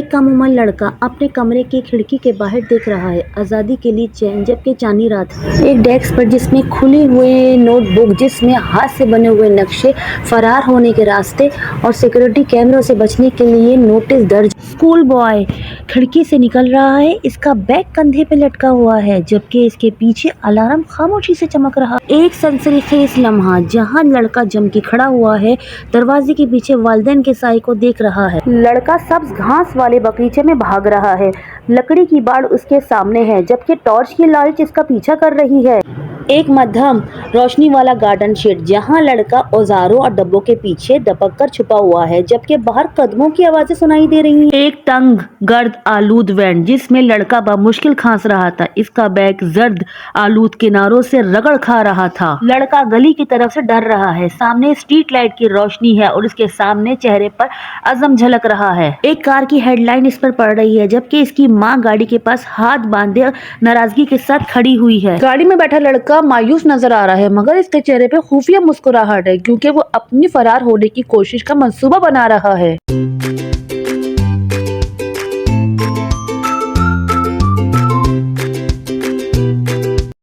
एक कम उम्र लड़का अपने कमरे की खिड़की के बाहर देख रहा है, आज़ादी के लिए चैन, जबकि चांदनी रात है। एक डेस्क पर जिसमें खुले हुए नोटबुक, जिसमें हाथ से बने हुए नक्शे, फरार होने के रास्ते और सिक्योरिटी कैमरों से बचने के लिए नोटिस दर्ज। स्कूल बॉय खिड़की से निकल रहा है, इसका बैग कंधे पे लटका हुआ है, जबकि इसके पीछे अलार्म खामोशी से चमक रहा। एक सनसनीखेज लम्हा जहां लड़का जम के खड़ा हुआ है, दरवाजे के पीछे वालिदैन के साए को देख रहा है। लड़का सब्ज घास वाले बगीचे में भाग रहा है, लकड़ी की बाड़ उसके सामने है, जबकि टॉर्च की लाइट इसका पीछा कर रही है। एक मध्यम रोशनी वाला गार्डन शेड जहां लड़का औजारों और डब्बों के पीछे दबक कर छुपा हुआ है, जबकि बाहर कदमों की आवाजें सुनाई दे रही हैं। एक तंग गर्द आलूद वैन जिसमें लड़का बामुश्किल खांस रहा था, इसका बैग जर्द आलूद किनारों से रगड़ खा रहा था। लड़का गली की तरफ से डर रहा है, सामने स्ट्रीट लाइट की रोशनी है और उसके सामने चेहरे पर अज़म झलक रहा है। एक कार की हेडलाइन इस पर पड़ रही है, जबकि इसकी माँ गाड़ी के पास हाथ बांधे नाराजगी के साथ खड़ी हुई है। गाड़ी में बैठा लड़का मायूस नजर आ रहा है, मगर इसके चेहरे पे खुफिया मुस्कुराहट है, क्योंकि वो अपनी फरार होने की कोशिश का मंसूबा बना रहा है।